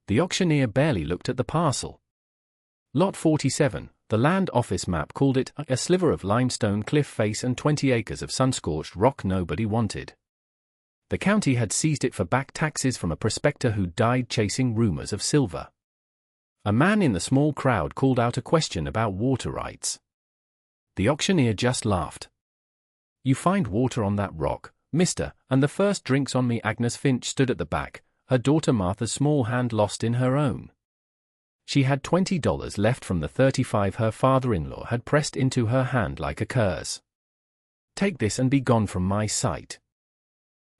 The auctioneer barely looked at the parcel. Lot 47, the land office map called it a sliver of limestone cliff face and 20 acres of sun-scorched rock nobody wanted. The county had seized it for back taxes from a prospector who died chasing rumors of silver. A man in the small crowd called out a question about water rights. The auctioneer just laughed. "You find water on that rock, mister, and the first drink's on me." Agnes Finch stood at the back, her daughter Martha's small hand lost in her own. She had $20 left from the $35 her father-in-law had pressed into her hand like a curse. "Take this and be gone from my sight.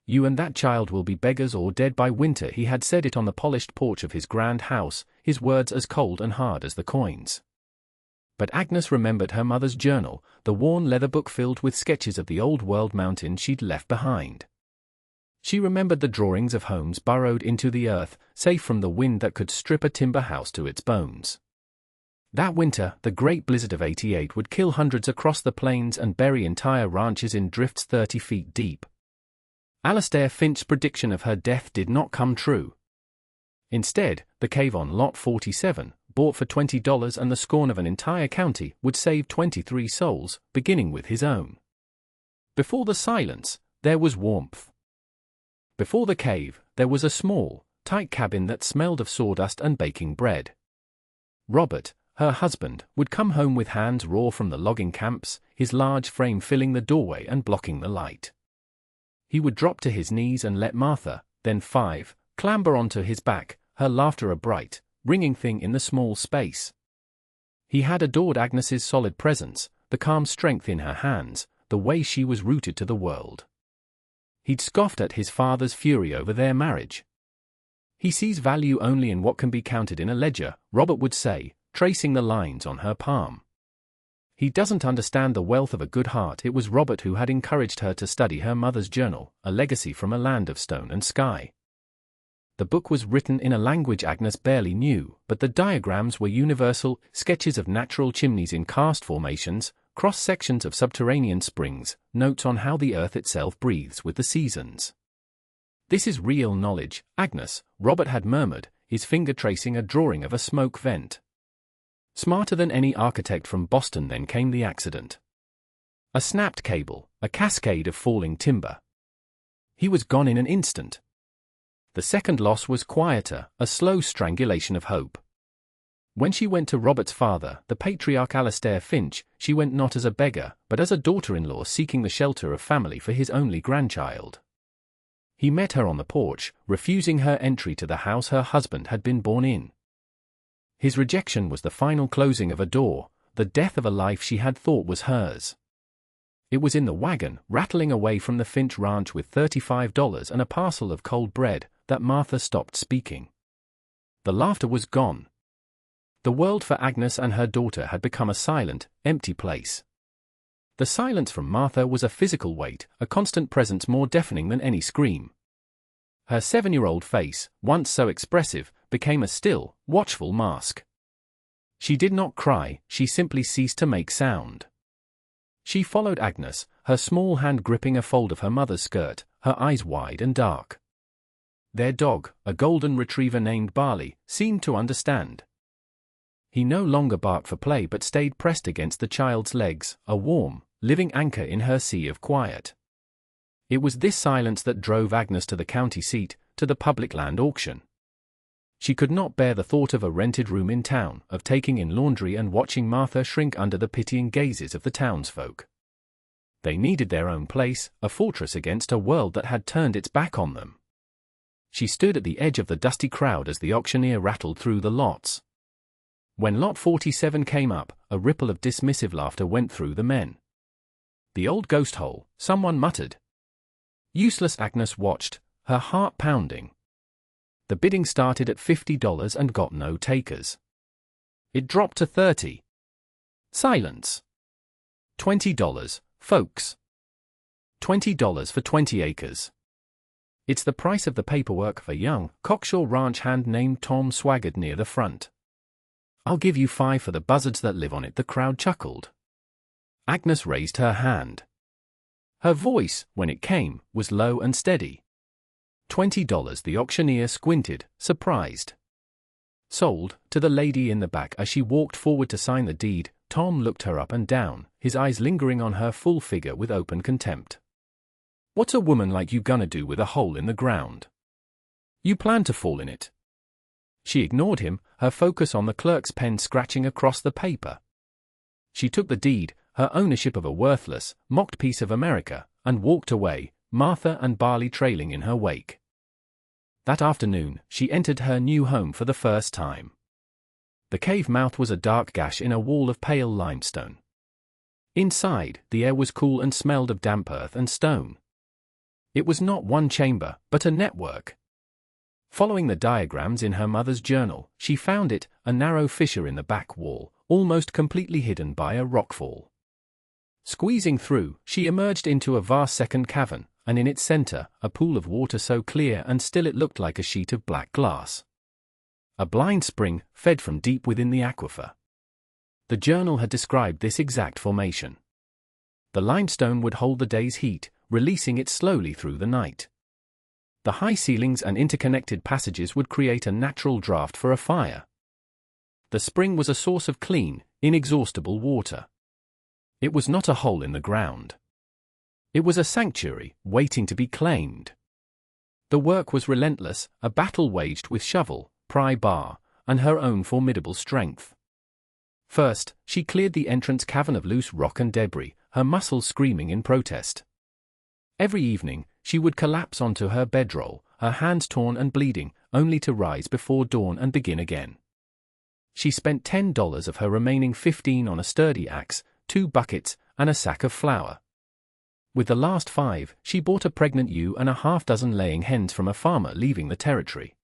You and that child will be beggars or dead by winter." He had said it on the polished porch of his grand house, his words as cold and hard as the coins. But Agnes remembered her mother's journal, the worn leather book filled with sketches of the old-world mountain she'd left behind. She remembered the drawings of homes burrowed into the earth, safe from the wind that could strip a timber house to its bones. That winter, the great blizzard of '88 would kill hundreds across the plains and bury entire ranches in drifts 30 feet deep. Alastair Finch's prediction of her death did not come true. Instead, the cave on Lot 47, bought for $20 and the scorn of an entire county, would save 23 souls, beginning with his own. Before the silence, there was warmth. Before the cave, there was a small, tight cabin that smelled of sawdust and baking bread. Robert, her husband, would come home with hands raw from the logging camps, his large frame filling the doorway and blocking the light. He would drop to his knees and let Martha, then 5, clamber onto his back, her laughter a bright, ringing thing in the small space. He had adored Agnes's solid presence, the calm strength in her hands, the way she was rooted to the world. He'd scoffed at his father's fury over their marriage. "He sees value only in what can be counted in a ledger," Robert would say, tracing the lines on her palm. "He doesn't understand the wealth of a good heart." It was Robert who had encouraged her to study her mother's journal, a legacy from a land of stone and sky. The book was written in a language Agnes barely knew, but the diagrams were universal, sketches of natural chimneys in karst formations, cross-sections of subterranean springs, notes on how the earth itself breathes with the seasons. "This is real knowledge, Agnes," Robert had murmured, his finger tracing a drawing of a smoke vent. Smarter than any architect from Boston. Then came the accident. A snapped cable, a cascade of falling timber. He was gone in an instant. The second loss was quieter, a slow strangulation of hope. When she went to Robert's father, the patriarch Alastair Finch, she went not as a beggar, but as a daughter-in-law seeking the shelter of family for his only grandchild. He met her on the porch, refusing her entry to the house her husband had been born in. His rejection was the final closing of a door, the death of a life she had thought was hers. It was in the wagon, rattling away from the Finch ranch with $35 and a parcel of cold bread, that Martha stopped speaking. The laughter was gone. The world for Agnes and her daughter had become a silent, empty place. The silence from Martha was a physical weight, a constant presence more deafening than any scream. Her 7-year-old face, once so expressive, became a still, watchful mask. She did not cry, she simply ceased to make sound. She followed Agnes, her small hand gripping a fold of her mother's skirt, her eyes wide and dark. Their dog, a golden retriever named Barley, seemed to understand. He no longer barked for play but stayed pressed against the child's legs, a warm, living anchor in her sea of quiet. It was this silence that drove Agnes to the county seat, to the public land auction. She could not bear the thought of a rented room in town, of taking in laundry and watching Martha shrink under the pitying gazes of the townsfolk. They needed their own place, a fortress against a world that had turned its back on them. She stood at the edge of the dusty crowd as the auctioneer rattled through the lots. When Lot 47 came up, a ripple of dismissive laughter went through the men. "The old ghost hole," someone muttered. Useless Agnes watched, her heart pounding. The bidding started at $50 and got no takers. It dropped to $30. Silence. $20, folks. $20 for 20 acres. It's the price of the paperwork. A young, cocksure ranch hand named Tom swaggered near the front. "I'll give you $5 for the buzzards that live on it," the crowd chuckled. Agnes raised her hand. Her voice, when it came, was low and steady. $20. The auctioneer squinted, surprised. Sold, to the lady in the back. As she walked forward to sign the deed, Tom looked her up and down, his eyes lingering on her full figure with open contempt. What's a woman like you gonna do with a hole in the ground? You plan to fall in it. She ignored him, her focus on the clerk's pen scratching across the paper. She took the deed, her ownership of a worthless, mocked piece of America, and walked away, Martha and Barley trailing in her wake. That afternoon, she entered her new home for the first time. The cave mouth was a dark gash in a wall of pale limestone. Inside, the air was cool and smelled of damp earth and stone. It was not one chamber, but a network. Following the diagrams in her mother's journal, she found it, a narrow fissure in the back wall, almost completely hidden by a rockfall. Squeezing through, she emerged into a vast second cavern, and in its center, a pool of water so clear and still it looked like a sheet of black glass. A blind spring fed from deep within the aquifer. The journal had described this exact formation. The limestone would hold the day's heat, releasing it slowly through the night. The high ceilings and interconnected passages would create a natural draft for a fire. The spring was a source of clean, inexhaustible water. It was not a hole in the ground. It was a sanctuary, waiting to be claimed. The work was relentless, a battle waged with shovel, pry bar, and her own formidable strength. First, she cleared the entrance cavern of loose rock and debris, her muscles screaming in protest. Every evening, she would collapse onto her bedroll, her hands torn and bleeding, only to rise before dawn and begin again. She spent $10 of her remaining $15 on a sturdy axe, 2 buckets, and a sack of flour. With the last 5, she bought a pregnant ewe and a half-dozen laying hens from a farmer leaving the territory.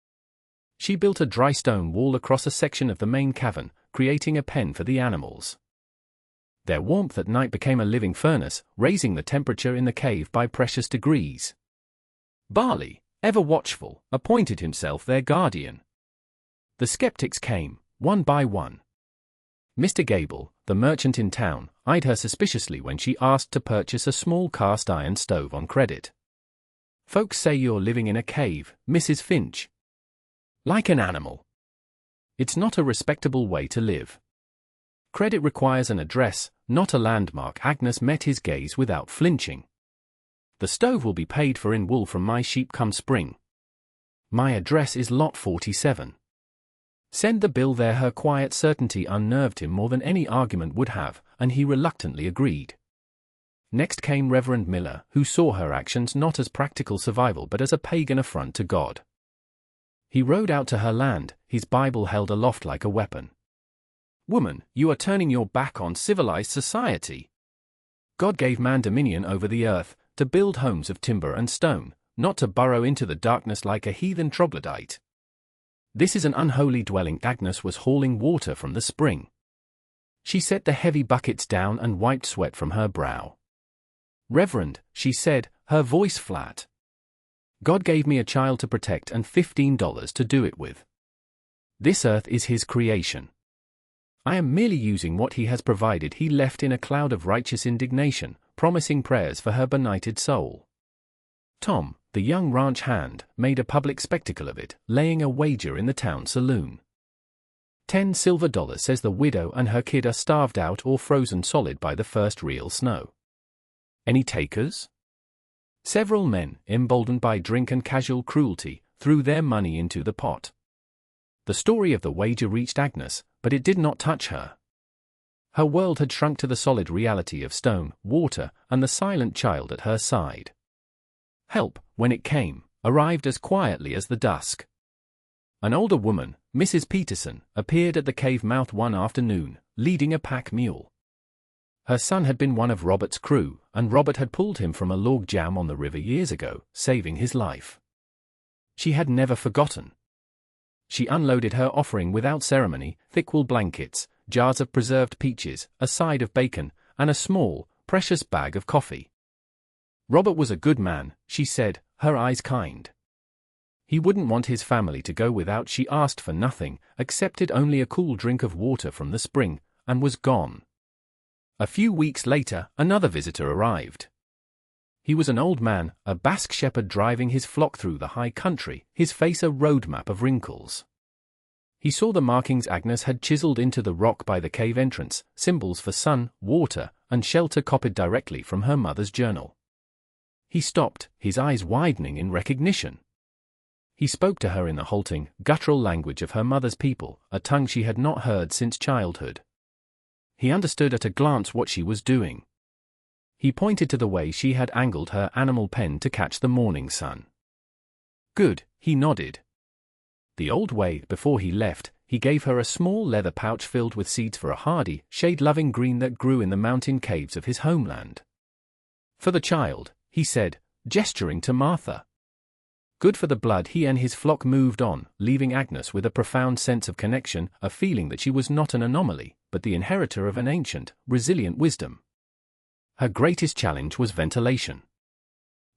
She built a dry stone wall across a section of the main cavern, creating a pen for the animals. Their warmth at night became a living furnace, raising the temperature in the cave by precious degrees. Barley, ever watchful, appointed himself their guardian. The skeptics came, one by one. Mr. Gable, the merchant in town, eyed her suspiciously when she asked to purchase a small cast-iron stove on credit. Folks say you're living in a cave, Mrs. Finch. Like an animal. It's not a respectable way to live. Credit requires an address, not a landmark. Agnes met his gaze without flinching. The stove will be paid for in wool from my sheep come spring. My address is lot 47. Send the bill there. Her quiet certainty unnerved him more than any argument would have, and he reluctantly agreed. Next came Reverend Miller, who saw her actions not as practical survival but as a pagan affront to God. He rode out to her land, his Bible held aloft like a weapon. Woman, you are turning your back on civilized society. God gave man dominion over the earth, to build homes of timber and stone, not to burrow into the darkness like a heathen troglodyte. This is an unholy dwelling. Agnes was hauling water from the spring. She set the heavy buckets down and wiped sweat from her brow. Reverend, she said, her voice flat. God gave me a child to protect and $15 to do it with. This earth is his creation. I am merely using what he has provided. He left in a cloud of righteous indignation, promising prayers for her benighted soul. Tom, the young ranch hand, made a public spectacle of it, laying a wager in the town saloon. $10 silver, says the widow and her kid are starved out or frozen solid by the first real snow. Any takers? Several men, emboldened by drink and casual cruelty, threw their money into the pot. The story of the wager reached Agnes, but it did not touch her. Her world had shrunk to the solid reality of stone, water, and the silent child at her side. Help, when it came, arrived as quietly as the dusk. An older woman, Mrs. Peterson, appeared at the cave mouth one afternoon, leading a pack mule. Her son had been one of Robert's crew, and Robert had pulled him from a log jam on the river years ago, saving his life. She had never forgotten. She unloaded her offering without ceremony, thick wool blankets, jars of preserved peaches, a side of bacon, and a small, precious bag of coffee. Robert was a good man, she said, her eyes kind. He wouldn't want his family to go without. She asked for nothing, accepted only a cool drink of water from the spring, and was gone. A few weeks later, another visitor arrived. He was an old man, a Basque shepherd driving his flock through the high country, his face a road map of wrinkles. He saw the markings Agnes had chiseled into the rock by the cave entrance, symbols for sun, water, and shelter copied directly from her mother's journal. He stopped, his eyes widening in recognition. He spoke to her in the halting, guttural language of her mother's people, a tongue she had not heard since childhood. He understood at a glance what she was doing. He pointed to the way she had angled her animal pen to catch the morning sun. Good, he nodded. The old way. Before he left, he gave her a small leather pouch filled with seeds for a hardy, shade-loving green that grew in the mountain caves of his homeland. For the child, he said, gesturing to Martha. Good for the blood. He and his flock moved on, leaving Agnes with a profound sense of connection, a feeling that she was not an anomaly, but the inheritor of an ancient, resilient wisdom. Her greatest challenge was ventilation.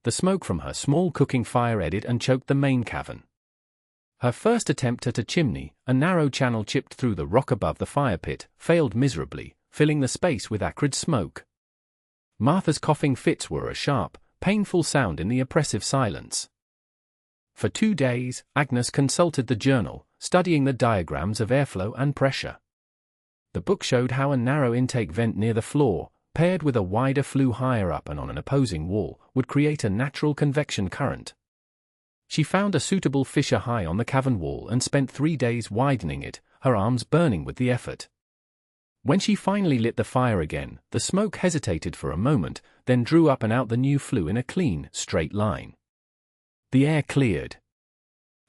The smoke from her small cooking fire eddied and choked the main cavern. Her first attempt at a chimney, a narrow channel chipped through the rock above the fire pit, failed miserably, filling the space with acrid smoke. Martha's coughing fits were a sharp, painful sound in the oppressive silence. For 2 days, Agnes consulted the journal, studying the diagrams of airflow and pressure. The book showed how a narrow intake vent near the floor, paired with a wider flue higher up and on an opposing wall, would create a natural convection current. She found a suitable fissure high on the cavern wall and spent 3 days widening it, her arms burning with the effort. When she finally lit the fire again, the smoke hesitated for a moment, then drew up and out the new flue in a clean, straight line. The air cleared.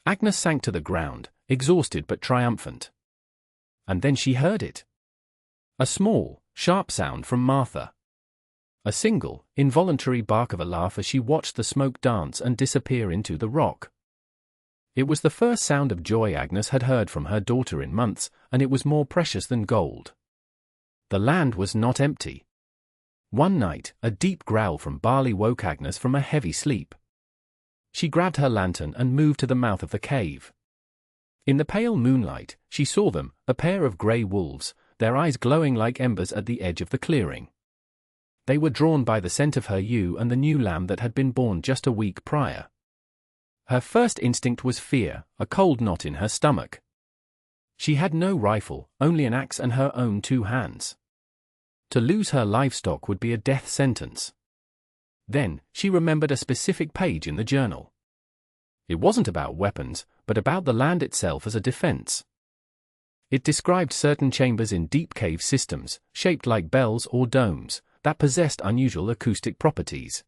Agnes sank to the ground, exhausted but triumphant. And then she heard it. A small, sharp sound from Martha. A single, involuntary bark of a laugh as she watched the smoke dance and disappear into the rock. It was the first sound of joy Agnes had heard from her daughter in months, and it was more precious than gold. The land was not empty. One night, a deep growl from Barley woke Agnes from a heavy sleep. She grabbed her lantern and moved to the mouth of the cave. In the pale moonlight, she saw them, a pair of grey wolves, their eyes glowing like embers at the edge of the clearing. They were drawn by the scent of her ewe and the new lamb that had been born just a week prior. Her first instinct was fear, a cold knot in her stomach. She had no rifle, only an axe and her own 2 hands. To lose her livestock would be a death sentence. Then, she remembered a specific page in the journal. It wasn't about weapons, but about the land itself as a defense. It described certain chambers in deep cave systems, shaped like bells or domes, that possessed unusual acoustic properties.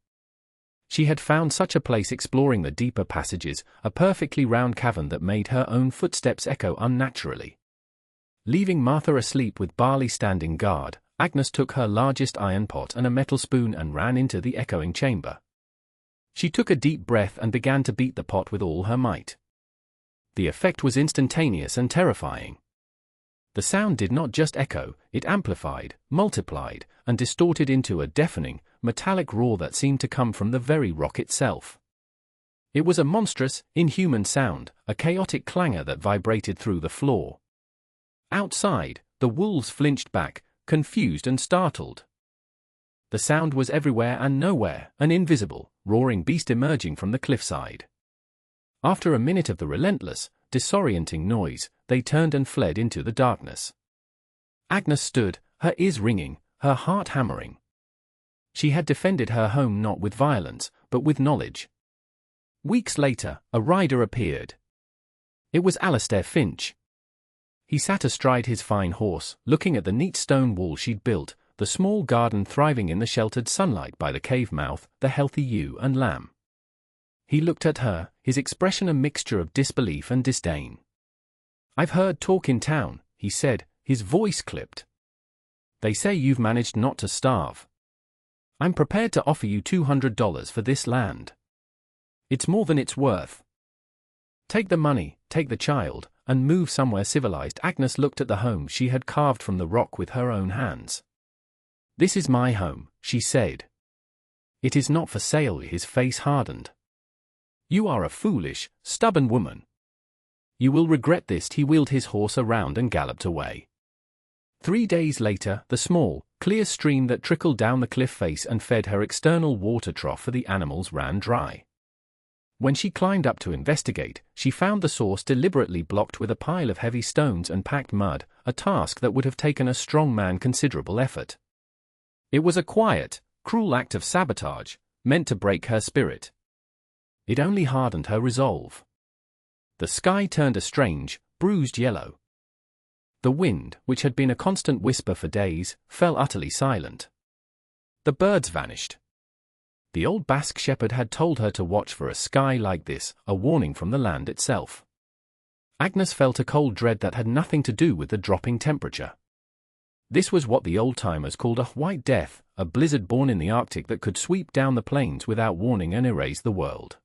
She had found such a place exploring the deeper passages, a perfectly round cavern that made her own footsteps echo unnaturally. Leaving Martha asleep with Barley standing guard, Agnes took her largest iron pot and a metal spoon and ran into the echoing chamber. She took a deep breath and began to beat the pot with all her might. The effect was instantaneous and terrifying. The sound did not just echo, it amplified, multiplied, and distorted into a deafening, metallic roar that seemed to come from the very rock itself. It was a monstrous, inhuman sound, a chaotic clangor that vibrated through the floor. Outside, the wolves flinched back, confused and startled. The sound was everywhere and nowhere, an invisible, roaring beast emerging from the cliffside. After a minute of the relentless, disorienting noise, they turned and fled into the darkness. Agnes stood, her ears ringing, her heart hammering. She had defended her home not with violence, but with knowledge. Weeks later, a rider appeared. It was Alistair Finch. He sat astride his fine horse, looking at the neat stone wall she'd built, the small garden thriving in the sheltered sunlight by the cave mouth, the healthy ewe and lamb. He looked at her, his expression a mixture of disbelief and disdain. "I've heard talk in town," he said, his voice clipped. "They say you've managed not to starve. I'm prepared to offer you $200 for this land. It's more than it's worth. Take the money, take the child, and move somewhere civilized." Agnes looked at the home she had carved from the rock with her own hands. "This is my home," she said. "It is not for sale." His face hardened. "You are a foolish, stubborn woman. You will regret this." He wheeled his horse around and galloped away. 3 days later, the small, clear stream that trickled down the cliff face and fed her external water trough for the animals ran dry. When she climbed up to investigate, she found the source deliberately blocked with a pile of heavy stones and packed mud, a task that would have taken a strong man considerable effort. It was a quiet, cruel act of sabotage, meant to break her spirit. It only hardened her resolve. The sky turned a strange, bruised yellow. The wind, which had been a constant whisper for days, fell utterly silent. The birds vanished. The old Basque shepherd had told her to watch for a sky like this, a warning from the land itself. Agnes felt a cold dread that had nothing to do with the dropping temperature. This was what the old-timers called a white death, a blizzard born in the Arctic that could sweep down the plains without warning and erase the world.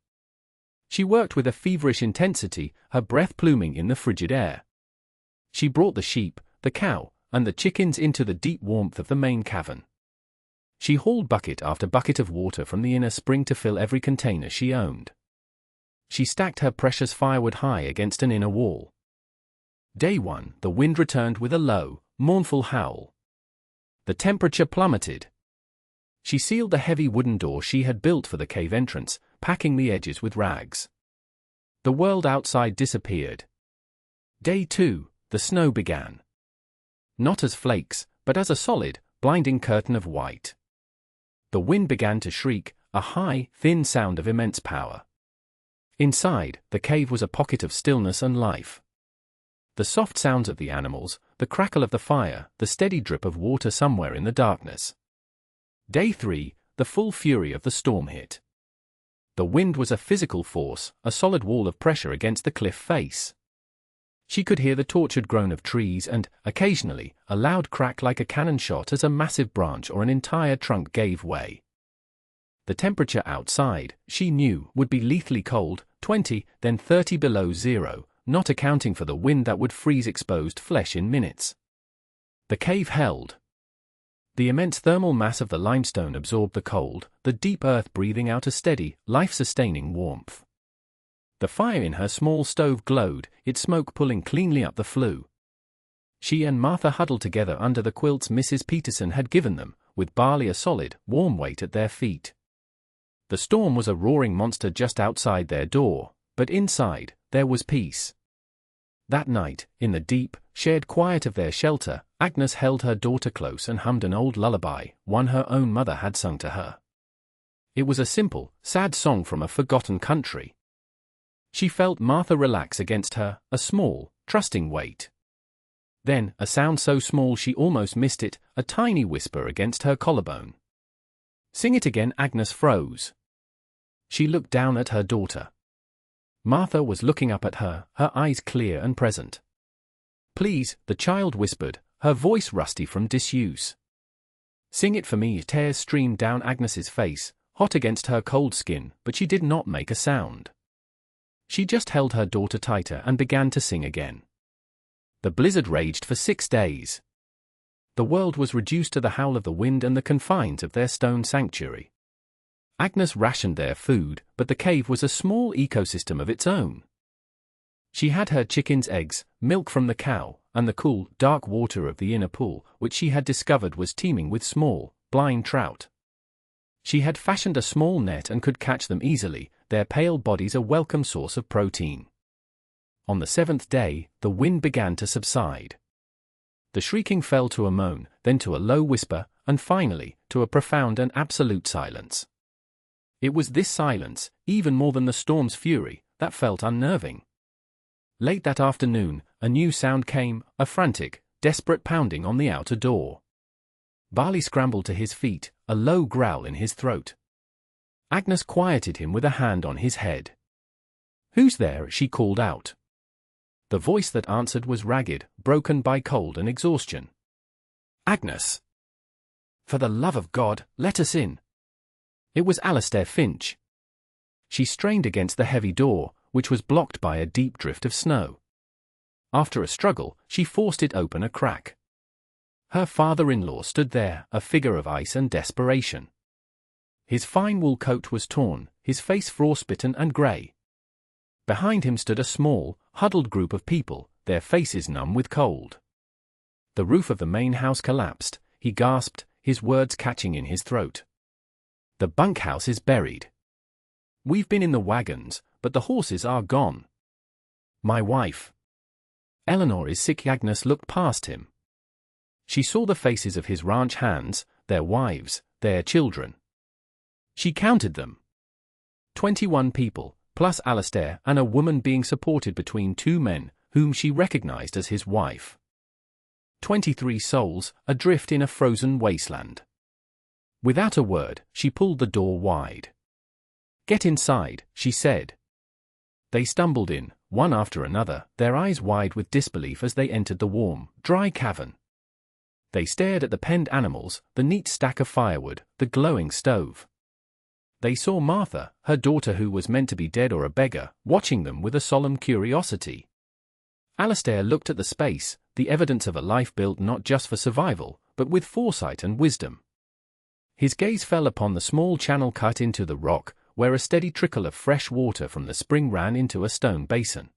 She worked with a feverish intensity, her breath pluming in the frigid air. She brought the sheep, the cow, and the chickens into the deep warmth of the main cavern. She hauled bucket after bucket of water from the inner spring to fill every container she owned. She stacked her precious firewood high against an inner wall. Day 1, the wind returned with a low, mournful howl. The temperature plummeted. She sealed the heavy wooden door she had built for the cave entrance, packing the edges with rags. The world outside disappeared. Day 2, the snow began. Not as flakes, but as a solid, blinding curtain of white. The wind began to shriek, a high, thin sound of immense power. Inside, the cave was a pocket of stillness and life. The soft sounds of the animals, the crackle of the fire, the steady drip of water somewhere in the darkness. Day 3, the full fury of the storm hit. The wind was a physical force, a solid wall of pressure against the cliff face. She could hear the tortured groan of trees and, occasionally, a loud crack like a cannon shot as a massive branch or an entire trunk gave way. The temperature outside, she knew, would be lethally cold, 20, then 30 below zero, not accounting for the wind that would freeze exposed flesh in minutes. The cave held. The immense thermal mass of the limestone absorbed the cold, the deep earth breathing out a steady, life-sustaining warmth. The fire in her small stove glowed, its smoke pulling cleanly up the flue. She and Martha huddled together under the quilts Mrs. Peterson had given them, with barley a solid, warm weight at their feet. The storm was a roaring monster just outside their door, but inside, there was peace. That night, in the deep, shared quiet of their shelter, Agnes held her daughter close and hummed an old lullaby, one her own mother had sung to her. It was a simple, sad song from a forgotten country. She felt Martha relax against her, a small, trusting weight. Then, a sound so small she almost missed it, a tiny whisper against her collarbone. "Sing it again." Agnes froze. She looked down at her daughter. Martha was looking up at her, her eyes clear and present. "Please," the child whispered, her voice rusty from disuse. "Sing it for me." Tears streamed down Agnes's face, hot against her cold skin, but she did not make a sound. She just held her daughter tighter and began to sing again. The blizzard raged for 6 days. The world was reduced to the howl of the wind and the confines of their stone sanctuary. Agnes rationed their food, but the cave was a small ecosystem of its own. She had her chickens' eggs, milk from the cow, and the cool, dark water of the inner pool, which she had discovered was teeming with small, blind trout. She had fashioned a small net and could catch them easily, their pale bodies a welcome source of protein. On the 7th day, the wind began to subside. The shrieking fell to a moan, then to a low whisper, and finally, to a profound and absolute silence. It was this silence, even more than the storm's fury, that felt unnerving. Late that afternoon, a new sound came, a frantic, desperate pounding on the outer door. Barley scrambled to his feet, a low growl in his throat. Agnes quieted him with a hand on his head. "Who's there?" she called out. The voice that answered was ragged, broken by cold and exhaustion. "Agnes! For the love of God, let us in!" It was Alistair Finch. She strained against the heavy door, which was blocked by a deep drift of snow. After a struggle, she forced it open a crack. Her father-in-law stood there, a figure of ice and desperation. His fine wool coat was torn, his face frostbitten and grey. Behind him stood a small, huddled group of people, their faces numb with cold. The roof of the main house collapsed, he gasped, his words catching in his throat. "The bunkhouse is buried." We've been in the wagons, but the horses are gone. My wife. Eleanor is sick. Agnes looked past him. She saw the faces of his ranch hands, their wives, their children. She counted them. 21 people, plus Alistair and a woman being supported between two men, whom she recognized as his wife. 23 souls, adrift in a frozen wasteland. Without a word, she pulled the door wide. "Get inside," she said. They stumbled in, one after another, their eyes wide with disbelief as they entered the warm, dry cavern. They stared at the penned animals, the neat stack of firewood, the glowing stove. They saw Martha, her daughter who was meant to be dead or a beggar, watching them with a solemn curiosity. Alistair looked at the space, the evidence of a life built not just for survival, but with foresight and wisdom. His gaze fell upon the small channel cut into the rock, where a steady trickle of fresh water from the spring ran into a stone basin.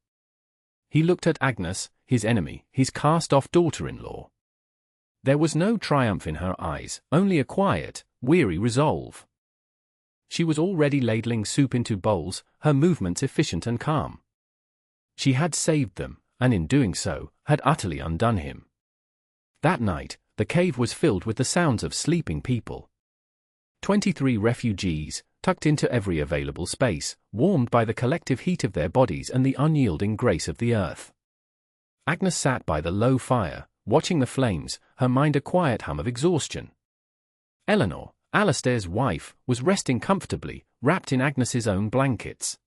He looked at Agnes, his enemy, his cast-off daughter-in-law. There was no triumph in her eyes, only a quiet, weary resolve. She was already ladling soup into bowls, her movements efficient and calm. She had saved them, and in doing so, had utterly undone him. That night, the cave was filled with the sounds of sleeping people. 23 refugees, tucked into every available space, warmed by the collective heat of their bodies and the unyielding grace of the earth. Agnes sat by the low fire, watching the flames, her mind a quiet hum of exhaustion. Eleanor, Alistair's wife, was resting comfortably, wrapped in Agnes's own blankets.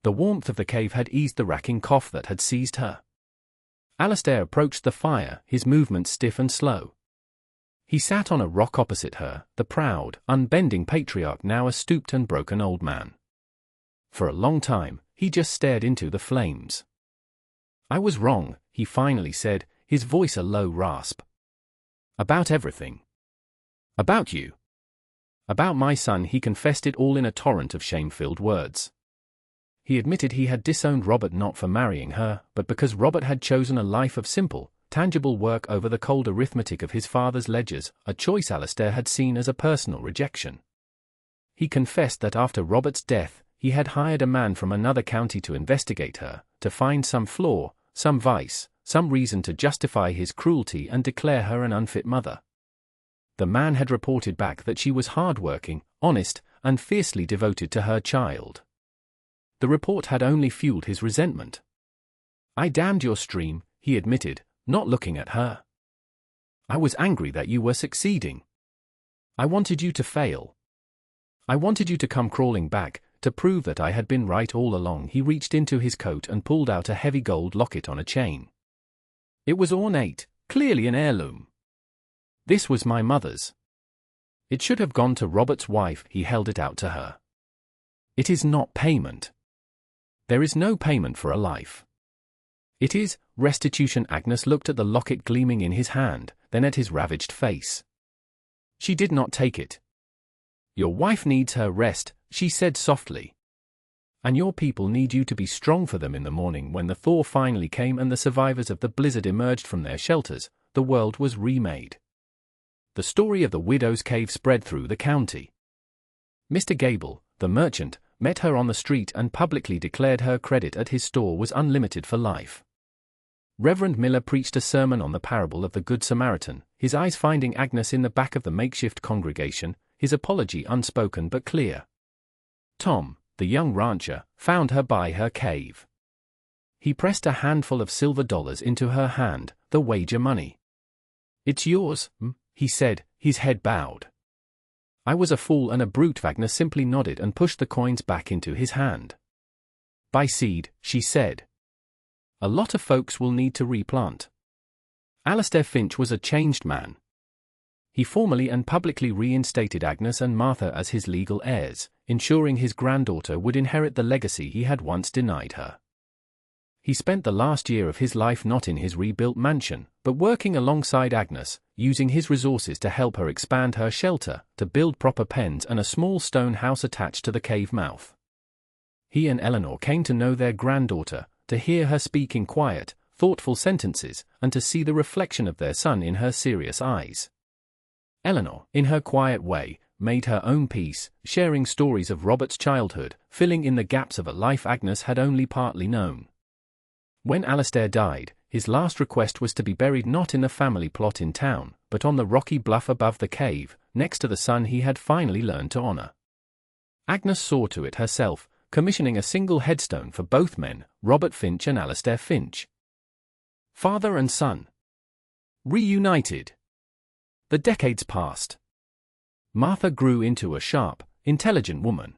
The warmth of the cave had eased the racking cough that had seized her. Alistair approached the fire, his movements stiff and slow. He sat on a rock opposite her, the proud, unbending patriarch now a stooped and broken old man. For a long time, he just stared into the flames. "I was wrong," he finally said, his voice a low rasp. "About everything. About you. About my son." He confessed it all in a torrent of shame-filled words. He admitted he had disowned Robert not for marrying her, but because Robert had chosen a life of simple, tangible work over the cold arithmetic of his father's ledgers, a choice Alistair had seen as a personal rejection. He confessed that after Robert's death, he had hired a man from another county to investigate her, to find some flaw, some vice, some reason to justify his cruelty and declare her an unfit mother. The man had reported back that she was hard-working, honest, and fiercely devoted to her child. The report had only fueled his resentment. "I damned your stream," he admitted, not looking at her. "I was angry that you were succeeding. I wanted you to fail. I wanted you to come crawling back, to prove that I had been right all along." He reached into his coat and pulled out a heavy gold locket on a chain. It was ornate, clearly an heirloom. "This was my mother's. It should have gone to Robert's wife." He held it out to her. "It is not payment. There is no payment for a life. It is restitution." Agnes looked at the locket gleaming in his hand, then at his ravaged face. She did not take it. "Your wife needs her rest," she said softly. "And your people need you to be strong for them." In the morning when the thaw finally came and the survivors of the blizzard emerged from their shelters, the world was remade. The story of the widow's cave spread through the county. Mr. Gable, the merchant, met her on the street and publicly declared her credit at his store was unlimited for life. Reverend Miller preached a sermon on the parable of the Good Samaritan, his eyes finding Agnes in the back of the makeshift congregation, his apology unspoken but clear. Tom, the young rancher, found her by her cave. He pressed a handful of silver dollars into her hand, the wager money. "It's yours," he said, his head bowed. "I was a fool and a brute." Agnes simply nodded and pushed the coins back into his hand. "Buy seed," she said. "A lot of folks will need to replant." Alistair Finch was a changed man. He formally and publicly reinstated Agnes and Martha as his legal heirs, ensuring his granddaughter would inherit the legacy he had once denied her. He spent the last year of his life not in his rebuilt mansion, but working alongside Agnes, using his resources to help her expand her shelter, to build proper pens and a small stone house attached to the cave mouth. He and Eleanor came to know their granddaughter, to hear her speak in quiet, thoughtful sentences, and to see the reflection of their son in her serious eyes. Eleanor, in her quiet way, made her own peace, sharing stories of Robert's childhood, filling in the gaps of a life Agnes had only partly known. When Alastair died, his last request was to be buried not in the family plot in town, but on the rocky bluff above the cave, next to the son he had finally learned to honor. Agnes saw to it herself, commissioning a single headstone for both men, Robert Finch and Alastair Finch. Father and son. Reunited. The decades passed. Martha grew into a sharp, intelligent woman.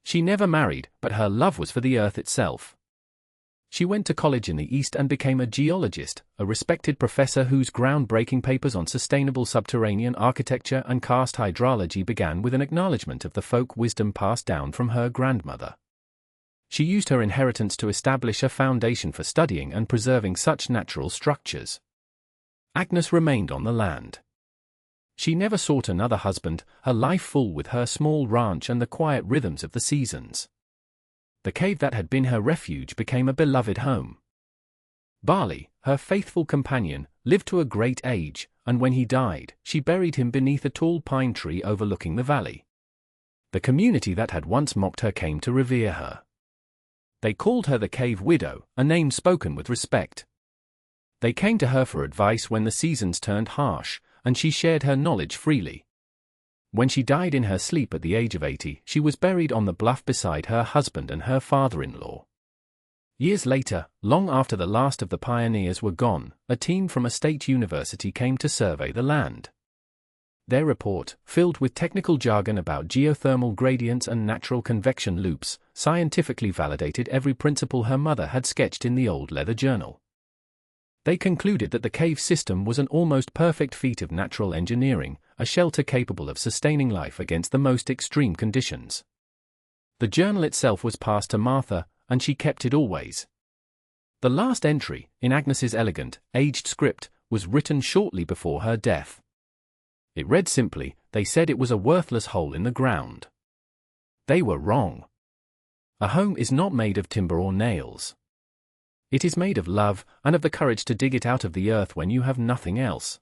She never married, but her love was for the earth itself. She went to college in the East and became a geologist, a respected professor whose groundbreaking papers on sustainable subterranean architecture and karst hydrology began with an acknowledgement of the folk wisdom passed down from her grandmother. She used her inheritance to establish a foundation for studying and preserving such natural structures. Agnes remained on the land. She never sought another husband, her life full with her small ranch and the quiet rhythms of the seasons. The cave that had been her refuge became a beloved home. Barley, her faithful companion, lived to a great age, and when he died, she buried him beneath a tall pine tree overlooking the valley. The community that had once mocked her came to revere her. They called her the Cave Widow, a name spoken with respect. They came to her for advice when the seasons turned harsh, and she shared her knowledge freely. When she died in her sleep at the age of 80, she was buried on the bluff beside her husband and her father-in-law. Years later, long after the last of the pioneers were gone, a team from a state university came to survey the land. Their report, filled with technical jargon about geothermal gradients and natural convection loops, scientifically validated every principle her mother had sketched in the old leather journal. They concluded that the cave system was an almost perfect feat of natural engineering, a shelter capable of sustaining life against the most extreme conditions. The journal itself was passed to Martha, and she kept it always. The last entry, in Agnes's elegant, aged script, was written shortly before her death. It read simply, "They said it was a worthless hole in the ground. They were wrong. A home is not made of timber or nails. It is made of love, and of the courage to dig it out of the earth when you have nothing else."